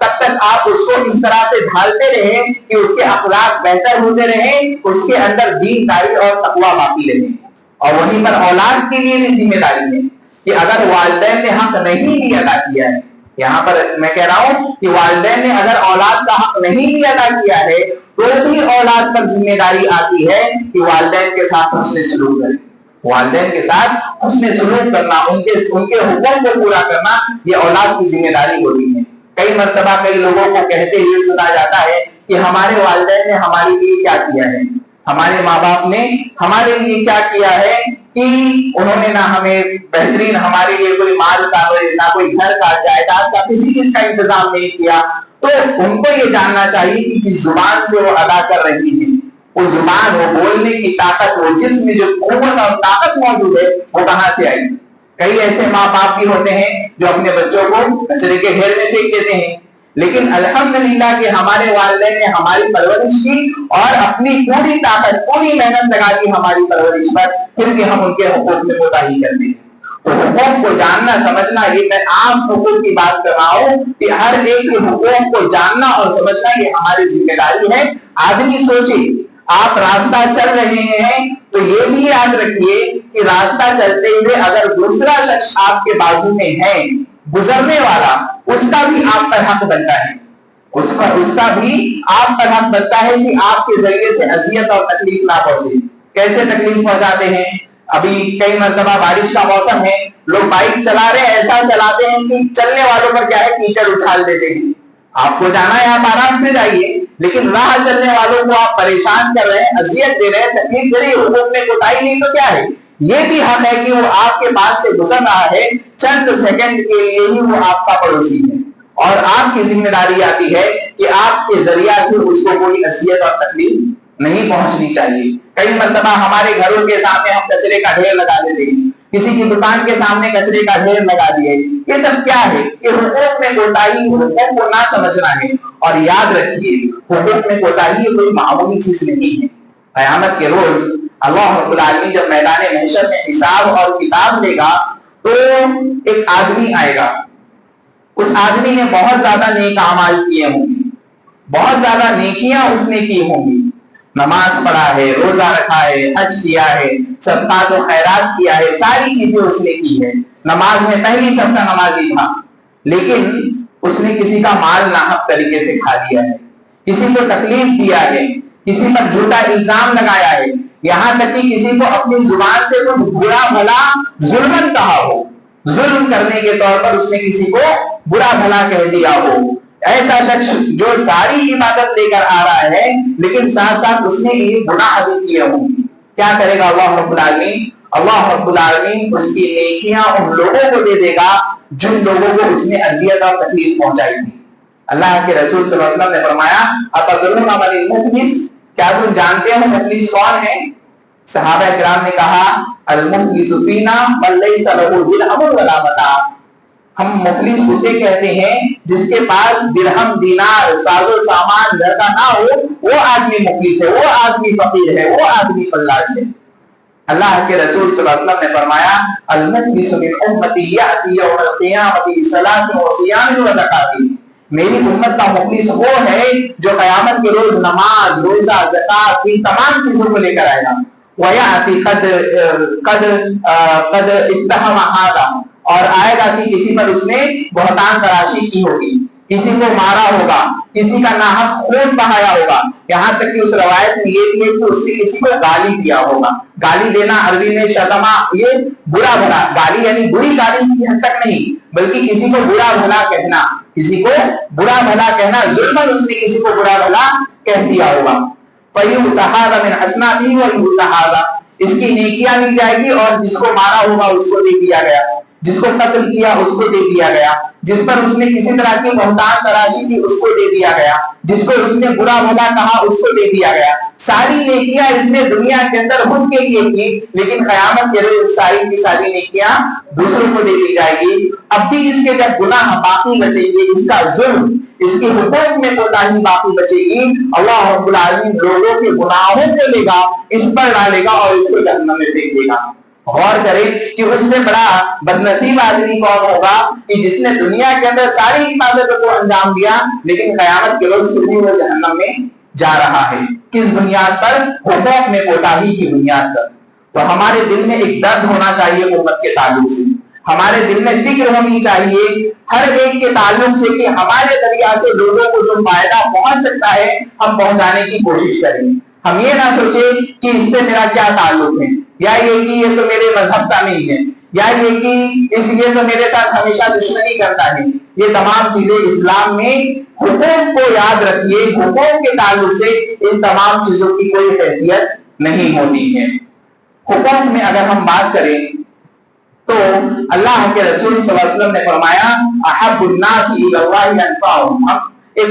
تب تک آپ اس کو اس طرح سے ڈھالتے رہیں کہ اس کے اخلاق بہتر ہوتے رہیں، اس کے اندر دین داری اور تقویٰ باقی رہے۔ اور وہیں پر اولاد کے لیے بھی ذمہ داری ہے کہ اگر والدین نے حق نہیں بھی ادا کیا ہے، یہاں پر میں کہہ رہا ہوں کہ والدین نے اگر اولاد کا حق نہیں بھی ادا کیا ہے تو بھی اولاد پر ذمہ داری آتی ہے کہ والدین کے ساتھ حسن سلوک کریں، والدین کے ساتھ حسن سلوک کرنا، ان کے حقوق کو پورا کرنا، یہ اولاد کی ذمہ داری ہوتی ہے۔ کئی مرتبہ کئی لوگوں کو کہتے ہوئے سنا جاتا ہے کہ ہمارے والدین نے ہمارے لیے کیا کیا ہے، ہمارے ماں باپ نے ہمارے لیے کیا کیا ہے کہ انہوں نے نہ ہمیں بہترین ہمارے لیے کوئی مال کا، نہ کوئی گھر کا، جائیداد کا، کسی چیز کا انتظام نہیں کیا۔ تو ان کو یہ جاننا چاہیے کہ جس زبان سے وہ ادا کر رہی ہیں، وہ زبان، وہ بولنے کی طاقت، وہ جسم میں جو قوت اور طاقت موجود ہے وہ کہاں سے آئی۔ کئی ایسے ماں باپ بھی ہوتے ہیں جو اپنے بچوں کو کچرے کے ڈھیر میں پھینک دیتے ہیں، لیکن الحمدللہ کہ ہمارے والدین نے ہماری پرورش کی اور اپنی پوری طاقت، پوری محنت لگا دی ہماری پرورش پر، پھر بھی ہم ان کے حقوق میں کوتاہی کرتے ہیں۔ تو حقوق کو جاننا سمجھنا، یہ میں عام حقوق کی بات کر رہا ہوں کہ ہر ایک کے حقوق کو جاننا اور سمجھنا یہ ہماری ذمہ داری ہے۔ آدمی سوچے آپ راستہ چل رہے ہیں تو یہ بھی یاد رکھیے کہ راستہ چلتے ہوئے اگر دوسرا شخص آپ کے بازو میں ہے، گزرنے والا، اس کا بھی آپ پر حق بنتا ہے، اس کا بھی آپ پر حق بنتا ہے کہ آپ کے ذریعے سے اذیت اور تکلیف نہ پہنچے۔ کیسے تکلیف پہنچاتے ہیں؟ ابھی کئی مرتبہ بارش کا موسم ہے، لوگ بائک چلا رہے ہیں، ایسا چلاتے ہیں کہ چلنے والوں پر کیا ہے، کیچڑ اچھال دیتے ہیں۔ آپ کو جانا ہے آپ آرام سے جائیے، لیکن راہ چلنے والوں کو آپ پریشان کر رہے ہیں، اذیت دے رہے ہیں، تکلیف دے رہے ہیں۔ حقوق میں کوتاہی نہیں تو کیا ہے؟ یہ بھی حق ہے کہ وہ آپ کے پاس سے گزر رہا ہے، چند سیکنڈ کے لیے ہی وہ آپ کا پڑوسی ہے، اور آپ کی ذمہ داری آتی ہے کہ آپ کے ذریعہ سے اس کو کوئی اذیت اور تکلیف نہیں پہنچنی چاہیے۔ کئی مرتبہ ہمارے گھروں کے سامنے ہم کچرے کا ڈھیر لگا دیتے ہیں، کسی کی دکان کے سامنے کچرے کا ڈھیر لگا دیے، یہ سب کیا ہے؟ کہ حقوق میں کوتاہی، حقوق کو نہ سمجھنا ہے۔ اور یاد رکھیے حقوق میں کوتاہی کوئی معمولی چیز نہیں ہے۔ قیامت کے روز اللہ رب العالمین جب میدان محشر میں حساب اور کتاب لے گا تو ایک آدمی آئے گا، اس آدمی نے بہت زیادہ نیک اعمال کیے ہوں گے، بہت زیادہ نیکیاں اس نے کی ہوں گی، نماز پڑھا ہے، روزہ رکھا ہے، حج کیا ہے، صدقات و خیرات کیا ہے، ساری چیزیں اس نے کی ہے، نماز میں پہلی صف کا نمازی تھا، لیکن اس نے کسی کا مال ناحق طریقے سے کھا لیا ہے، کسی کو تکلیف دیا ہے، کسی پر جھوٹا الزام لگایا ہے، یہاں تک کہ کسی کو اپنی زبان سے کچھ برا بھلا ظلمن کہا ہو، ظلم کرنے کے طور پر اس نے کسی کو برا بھلا کہہ دیا ہو۔ ایسا شخص جو ساری عبادت لے کر آ رہا ہے لیکن ساتھ ساتھ اس نے یہ گناہ بھی کیے ہوں، کیا کرے گا اللہ رب العالمین؟ اللہ رب العالمین اس کی نیکیاں ان لوگوں کو دے دے گا جن لوگوں کو اس نے اذیت اور تکلیف پہنچائی تھی۔ اللہ کے رسول صلی اللہ علیہ وسلم نے فرمایا اتدرون من المفلس، کیا تم جانتے ہو مفلس کون ہے؟ صحابہ کرام نے کہا المفلس فینا من لیس له درہم ولا متاع، ہم مفلس اسے کہتے ہیں جس کے پاس درہم دینار ساز و سامان گھر کا نہ ہو، وہ آدمی مفلس ہے، وہ آدمی فقیر ہے، وہ آدمی فلاس ہے۔ اللہ کے رسول صلی اللہ علیہ وسلم نے فرمایا المفلس من امتی یأتی یوم القیامۃ بصلاۃ وصیام وزکوٰۃ، میری امت کا مفلس وہ ہے جو قیامت کے روز نماز، روزہ، زکوٰۃ، ان تمام چیزوں کو لے کر آئے گا۔ وَيَأْتِي قَدْ اتَّهَمَ هَذَا، اور آئے گا کہ کسی پر اس نے بہتان تراشی کی ہوگی، کسی کو مارا ہوگا، کسی کا ناحق خون بہایا ہوگا، یہاں تک کہ اس روایت میں یہ بھی ہے کہ اس نے کسی کو گالی دیا ہوگا۔ گالی دینا عربی میں شتما، یہ برا بھلا، گالی یعنی بری گالی کی حد تک نہیں بلکہ کسی کو برا بھلا کہنا، کسی کو برا بھلا کہنا، ظلماً اس نے کسی کو برا بھلا کہہ دیا ہوگا۔ فَيُؤْتَ هَٰذَا مِنْ حَسَنَاتِهِ وَيُؤْتَ هَٰذَا، اس کی نیکیاں لی جائے گی اور جس کو مارا ہوگا اس کو دے دیا گیا، جس کو قتل کیا اس کو دے دیا گیا، جس پر اس نے کسی طرح کی بہتان تراشی کی اس کو دے دیا گیا، جس کو اس نے برا بھلا کہا اس کو دے دیا گیا۔ ساری نیکیاں اس نے دنیا کے اندر خود کے لیے کی، لیکن قیامت کے روز ساری کی ساری نیکیاں دوسروں کو دے دی جائے گی۔ اب بھی اس کے جب گناہ باقی بچیں گے، اس کا ظلم، اس کے حقوق میں کوتاہی باقی بچے گی، اللہ رب العالمین لوگوں کے گناہوں کو لے گا، اس پر ڈالے گا اور اس کو جہنم میں پھینک دے گا۔ غور کرے کہ اس سے بڑا بدنصیب آدمی کون ہوگا کہ جس نے دنیا کے اندر ساری عبادتوں کو انجام دیا لیکن قیامت کے روز پھر بھی وہ جہنم میں جا رہا ہے. کس بنیاد پر؟ حقوق میں کوتاہی کی بنیاد پر. تو ہمارے دل میں ایک درد ہونا چاہیے امت کے تعلق سے، ہمارے دل میں فکر ہونی چاہیے ہر ایک کے تعلق سے کہ ہمارے ذریعہ سے لوگوں کو جو فائدہ پہنچ سکتا ہے ہم پہنچانے کی کوشش کریں. ہم یہ نہ سوچیں کہ اس سے میرا کیا تعلق ہے، یا یہ کہ یہ تو میرے مذہب کا نہیں ہے، یا یہ کہ اس لیے تو میرے ساتھ ہمیشہ دشمنی کرتا ہے. یہ تمام چیزیں اسلام میں حقوق کو یاد رکھیے، حقوق کے تعلق سے ان تمام چیزوں کی کوئی حیثیت نہیں ہوتی ہے. حقوق میں اگر ہم بات کریں تو اللہ کے رسول صلی اللہ علیہ وسلم نے فرمایا احب الناس الی اللہ انفعهم. ایک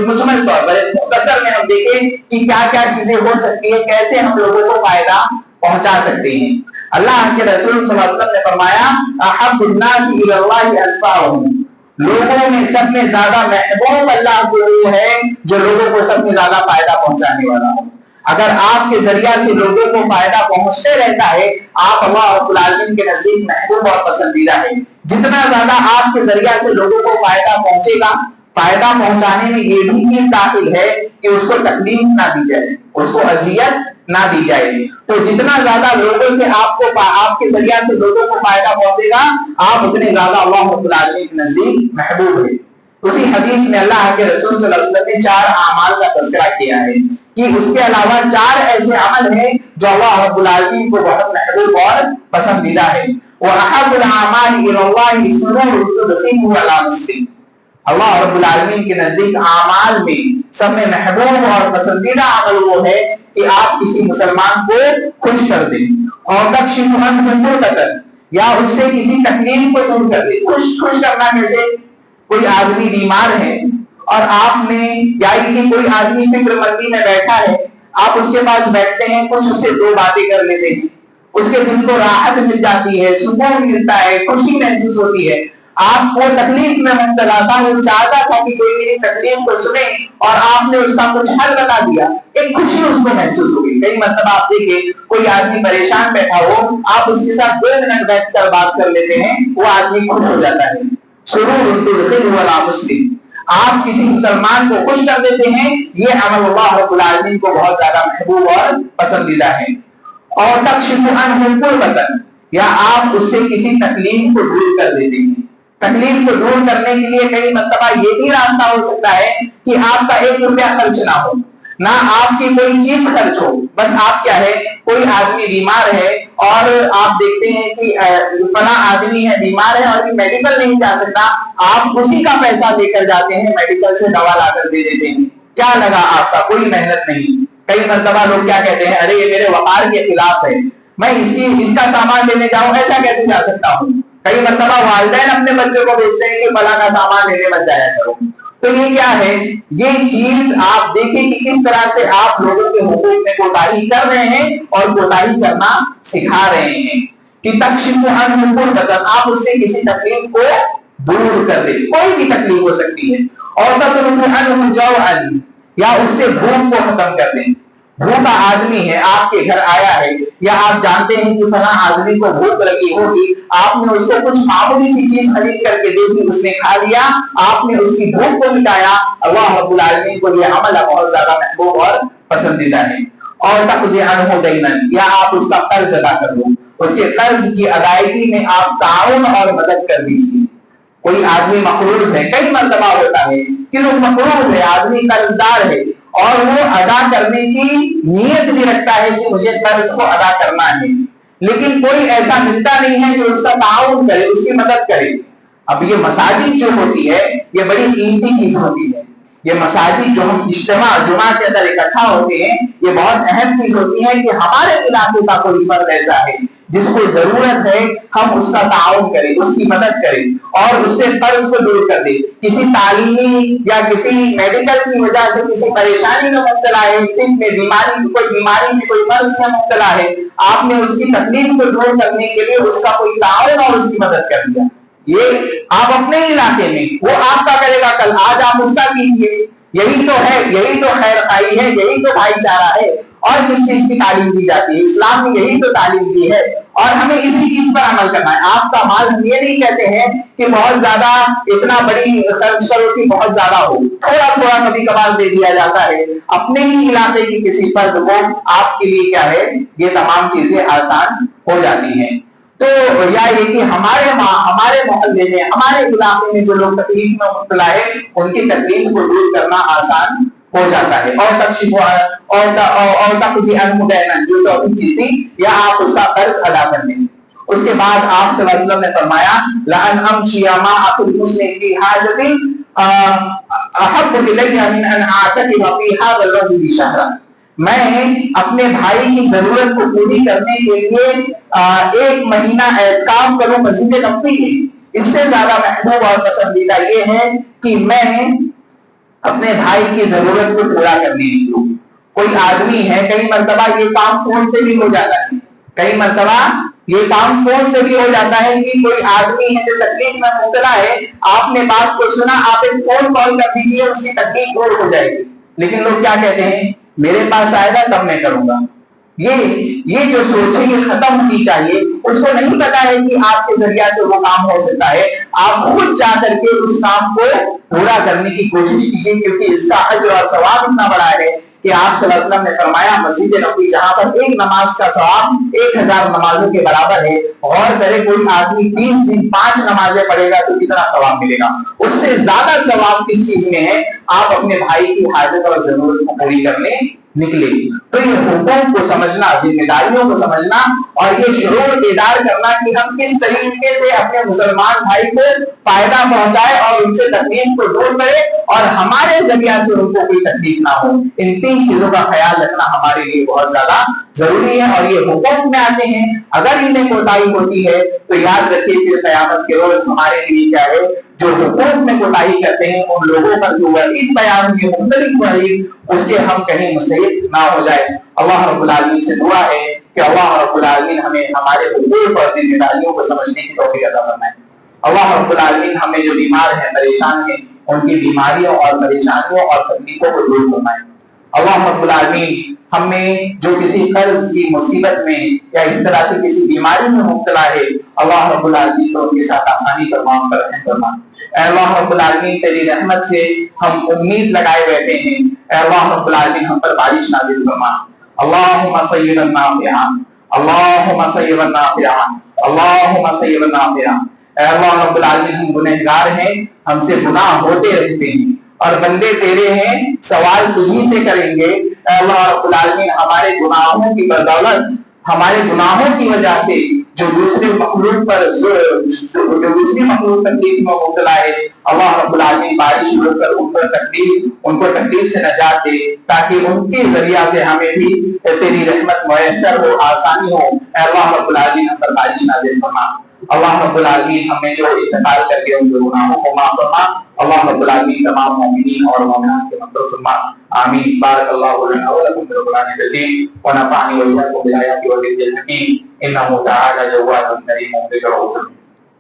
مجمل طور پر مختصر میں ہم دیکھیں کہ کیا کیا چیزیں ہو سکتی ہیں، کیسے ہم لوگوں کو فائدہ پہنچا سکتے ہیں. اللہ کے رسول صلی اللہ علیہ وسلم نے فرمایا احب الناس الی اللہ انفعهم. لوگوں میں سب میں زیادہ محبوب اللہ کو وہ ہے جو لوگوں کو سب میں زیادہ فائدہ پہنچانے والا ہو. اگر آپ کے ذریعہ سے لوگوں کو فائدہ پہنچتے رہتا ہے آپ اللہ رب العالمین کے نزدیک محبوب اور پسندیدہ ہے. جتنا زیادہ آپ کے ذریعہ سے لوگوں کو فائدہ پہنچے گا، فائدہ پہنچانے میں یہ بھی چیز داخل ہے کہ اس کو تکلیف نہ دی جائے، اس کو اذیت نہ دی جائے. تو جتنا زیادہ لوگوں سے آپ کے ذریعہ سے لوگوں کو فائدہ پہنچے گا آپ اتنے زیادہ اللہ رب العالمین کے نزدیک محبوب ہے. اسی حدیث میں اللہ کے رسول صلی اللہ علیہ وسلم نے 4 اعمال کا تذکرہ کیا ہے کہ اس کے علاوہ 4 ایسے عمل ہیں جو اللہ رب العالمین کو بہت محبوب اور پسندیدہ ہے. وَأَحَبُّ الْأَعْمَالِ إِلَى اللَّهِ سُرُورٌ تُدْخِلُهُ عَلَى مُسْلِمٍ. اللہ رب العالمین کے نزدیک اعمال میں سب میں محبوب اور پسندیدہ عمل وہ ہے کہ آپ کسی مسلمان کو خوش کر دیں اور تکشف عنہ کریں یا اس سے کسی تکلیف کو دور کر دیں. خوش کرنا کیسے؟ کوئی آدمی بیمار ہے اور آپ نے یا کوئی آدمی فکر مندی میں بیٹھا ہے، آپ اس کے پاس بیٹھتے ہیں، کچھ اس سے 2 باتیں کر لیتے ہیں، اس کے دل کو راحت مل جاتی ہے، سکون ملتا ہے، خوشی محسوس ہوتی ہے. آپ کو تکلیف میں مبتلا تھا، وہ چاہتا تھا کہ کوئی میری تکلیف کو سنے اور آپ نے اس کا کچھ حل بتا دیا، ایک خوشی اس کو محسوس ہوگی. کئی مرتبہ آپ دیکھیں کوئی آدمی پریشان بیٹھا ہو، آپ اس کے ساتھ 2 منٹ بیٹھ کر بات کر لیتے ہیں، وہ آدمی خوش ہو جاتا ہے. سرور تدخلہ علی مسلم. آپ کسی مسلمان کو خوش کر دیتے ہیں، یہ عمل اللہ رب العالمین کو بہت زیادہ محبوب اور پسندیدہ ہے. اور تکشف عنہ کربۃ، یا آپ اس سے کسی تکلیف کو دور کر دیتے ہیں. تکلیف کو دور کرنے کے لیے کئی مرتبہ یہ بھی راستہ ہو سکتا ہے کہ آپ کا 1 روپیہ خرچ نہ ہو، نہ آپ کی کوئی چیز خرچ ہو، بس آپ کیا ہے کوئی آدمی بیمار ہے اور آپ دیکھتے ہیں کہ فلاں آدمی ہے بیمار ہے اور میڈیکل نہیں جا سکتا، آپ اسی کا پیسہ لے کر جاتے ہیں، میڈیکل سے دوا لا کر دے دیتے ہیں. کیا لگا آپ کا کوئی محنت نہیں. کئی مرتبہ لوگ کیا کہتے ہیں، ارے یہ میرے وقار کے خلاف ہے، میں اس کا سامان لینے جاؤں، ایسا کیسے جا سکتا ہوں. کئی مرتبہ والدین اپنے بچوں کو بھیجتے ہیں کہ فلاں کا سامان لینے مت جایا کرو. تو یہ کیا ہے، یہ چیز آپ دیکھیں کہ کس طرح سے آپ لوگوں کے حقوق میں کوتاہی کر رہے ہیں اور کوتاہی کرنا سکھا رہے ہیں. کہ تکشف عنہ کربۃ، آپ اس سے کسی تکلیف کو دور کر دیں، کوئی بھی تکلیف ہو سکتی ہے. اور تترک عنہ جوعا، یا اس سے بھوک کو ختم کر دیں. بھوکا آدمی ہے آپ کے گھر آیا ہے، یا آپ جانتے ہیں کہ فلاں آدمی کو بھوک لگی ہوگی، آپ نے اس کو کچھ معمولی سی چیز خرید کر کے دے دی، اس نے کھا لیا، آپ نے اس کی بھوک کو مٹایا. اللہ رب العالمین کو یہ عمل بہت زیادہ محبوب اور پسندیدہ ہے. اور تقضی عنہ دینا، یا آپ اس کا قرض ادا کر دو، اس کے قرض کی ادائیگی میں آپ تعاون اور مدد کر دیجیے. کوئی آدمی مقروض ہے، کئی مرتبہ ہوتا ہے کہ لوگ مقروض ہے، آدمی قرض دار ہے اور وہ ادا کرنے کی نیت بھی رکھتا ہے کہ مجھے قرض کو ادا کرنا ہے، لیکن کوئی ایسا ملتا نہیں ہے جو اس کا تعاون کرے، اس کی مدد کرے. اب یہ مساجد جو ہوتی ہے یہ بڑی قیمتی چیز ہوتی ہے. یہ مساجد جو ہم جمعہ کے اندر اکٹھا ہوتے ہیں، یہ بہت اہم چیز ہوتی ہے کہ ہمارے علاقے کا کوئی فرد ایسا ہے جس کو ضرورت ہے، ہم اس کا تعاون کریں، اس کی مدد کریں اور اس سے قرض کو دور کر دیں. کسی تعلیمی یا کسی میڈیکل کی وجہ سے کسی پریشانی میں مبتلا ہے، کوئی بیماری میں کوئی مرض میں مبتلا ہے، آپ نے اس کی تکلیف کو دور کرنے کے لیے اس کا کوئی تعاون اور اس کی مدد کر دیا. یہ آپ اپنے علاقے میں، وہ آپ کا کرے گا کل، آج آپ اس کا کیجیے. یہی تو ہے، یہی تو خیر خائی ہے، یہی تو بھائی چارہ ہے۔ اور کس چیز کی تعلیم دی جاتی ہے؟ اسلام نے یہی تو تعلیم دی ہے، اور ہمیں اسی چیز پر عمل کرنا ہے۔ آپ کا مال، ہم یہ نہیں کہتے ہیں کہ بہت زیادہ اتنا بڑی خرچ کرو کہ بہت زیادہ ہو، تھوڑا تھوڑا کبھی کبھار دے دیا جاتا ہے اپنے ہی علاقے کی کسی فرد کو، آپ کے لیے کیا ہے، یہ تمام چیزیں آسان ہو جاتی ہیں۔ تو یا یہ کہ ہمارے محلے میں، ہمارے علاقے میں جو لوگ تکلیف میں مبتلا ہے، ان کی تکلیف کو دور کرنا آسان ہو جاتا ہے۔ اور کسی جو چوتھی چیز تھی، یا آپ اس کا قرض ادا کر دیں۔ اس کے بعد آپ صلی اللہ علیہ وسلم نے فرمایا لَأَنْ أَمْشِيَ مَعَ أَخِي الْمُسْلِمِ فِي حَاجَةٍ أَحَبُّ إِلَيَّ مِنْ أَنْ أَعْتَكِفَ فِي هَذَا الرَّجُلِ شَهْرًا۔ میں اپنے بھائی کی ضرورت کو پوری کرنے کے لیے 1 مہینہ اعتکاف کروں مسجد نبوی میں، اس سے زیادہ محبوب اور پسندیدہ یہ ہے کہ میں اپنے بھائی کی ضرورت کو پورا کرنے کی ہوں۔ کوئی آدمی ہے، کئی مرتبہ یہ کام فون سے بھی ہو جاتا ہے، کئی مرتبہ یہ کام فون سے بھی ہو جاتا ہے کہ کوئی آدمی ہے جو تکلیف میں مبتلا ہے، آپ نے بات کو سنا، آپ ایک فون کال کر دیجیے، اس کی تکلیف دور ہو جائے گی۔ لیکن لوگ کیا کہتے ہیں، میرے پاس آئے گا تب میں کروں گا۔ یہ جو سوچ ہے یہ ختم ہونی چاہیے۔ اس کو نہیں پتا ہے کہ آپ کے ذریعہ سے وہ کام ہو سکتا ہے، آپ خود جا کر کے اس کام کو پورا کرنے کی کوشش کیجیے، کیونکہ اس کا اجر اور ثواب اتنا بڑا ہے کہ آپ صلی اللہ علیہ وسلم نے فرمایا مسجد نبوی جہاں پر 1 نماز کا ثواب 1000 نمازوں کے برابر ہے، اور کرے کوئی آدمی 30 دن 5 نمازیں پڑھے گا تو کتنا ثواب ملے گا؟ اس سے زیادہ ثواب کس چیز میں ہے؟ آپ اپنے بھائی کی حاجت اور ضرورت کو پوری کرنے نکلے۔ تو یہ حقوق کو سمجھنا، ذمہ داریوں کو سمجھنا، اور یہ شعور بیدار کرنا کہ ہم کس طریقے سے اپنے مسلمان بھائی کو فائدہ پہنچائے اور ان سے تکلیف کو دور کرے، اور ہمارے ذریعہ سے ان کو کوئی تکلیف نہ ہو۔ ان 3 چیزوں کا خیال رکھنا ہمارے لیے بہت زیادہ ضروری ہے، اور یہ حقوق میں آتے ہیں۔ اگر ان میں کوتاہی ہوتی ہے تو یاد رکھیے کہ قیامت کے روز ہمارے لیے کیا ہے، جو حقوق میں کوتاہی کرتے ہیں ان لوگوں پر جو وعید بیان ہوئی ہے، مختلف وعید، اس کے ہم کہیں مستحق نہ ہو جائے۔ اللہ رب العالمین سے دعا ہے کہ اللہ رب العالمین ہمیں ہمارے حقوق اور ذمہ داریوں کو سمجھنے کی توفیق عطا فرمائے۔ اللہ رب العالمین ہمیں جو بیمار ہیں، پریشان ہیں، ان کی بیماریوں اور پریشانیوں اور تکلیفوں کو دور فرمائے۔ اللہ رب العالمین ہم میں جو کسی قرض کی مصیبت میں یا اس طرح سے کسی بیماری میں مبتلا ہے، اللہ رب العالمین تو ان کے ساتھ آسانی فرما، رحم فرما۔ اے اللہ رب العالمین تیری رحمت سے ہم امید لگائے بیٹھے ہیں، اے اللہ رب العالمین ہم پر بارش نازل فرما۔ اللہم صیبا نافعا، اللہم صیبا نافعا، اللہم صیبا نافعا۔ اے اللہ رب العالمین ہم گنہگار ہیں، ہم سے گناہ ہوتے رہتے ہیں، اور بندے تیرے ہیں، سوال تجھی سے کریں گے۔ اے اللہ رب العالمین ہمارے گناہوں کی بدولت، ہمارے گناہوں کی وجہ سے جو دوسرے مخلوق تکلیف میں مبتلا ہے، اللہ رب العالمین بارش روک کر ان کو تکلیف سے نجات دے، تاکہ ان کے ذریعہ سے ہمیں بھی تیری رحمت میسر ہو، آسانی ہو۔ اے اللہ رب العالمین ہم پر بارش نازل فرما۔ اللہ رب العالمین ہمیں جو انتقال کر کے ان کے گناہوں کو معاف فرما۔ اللہ رب العالمین تمام مومنین اور مومنات کے مغفرت فرما۔ آمین۔ بارک اللہ لنا ولکم بالقرآن العظیم ونفعني وإياكم بالآيات والذكر الحكيم إنه تعالى جواد كريم رؤوف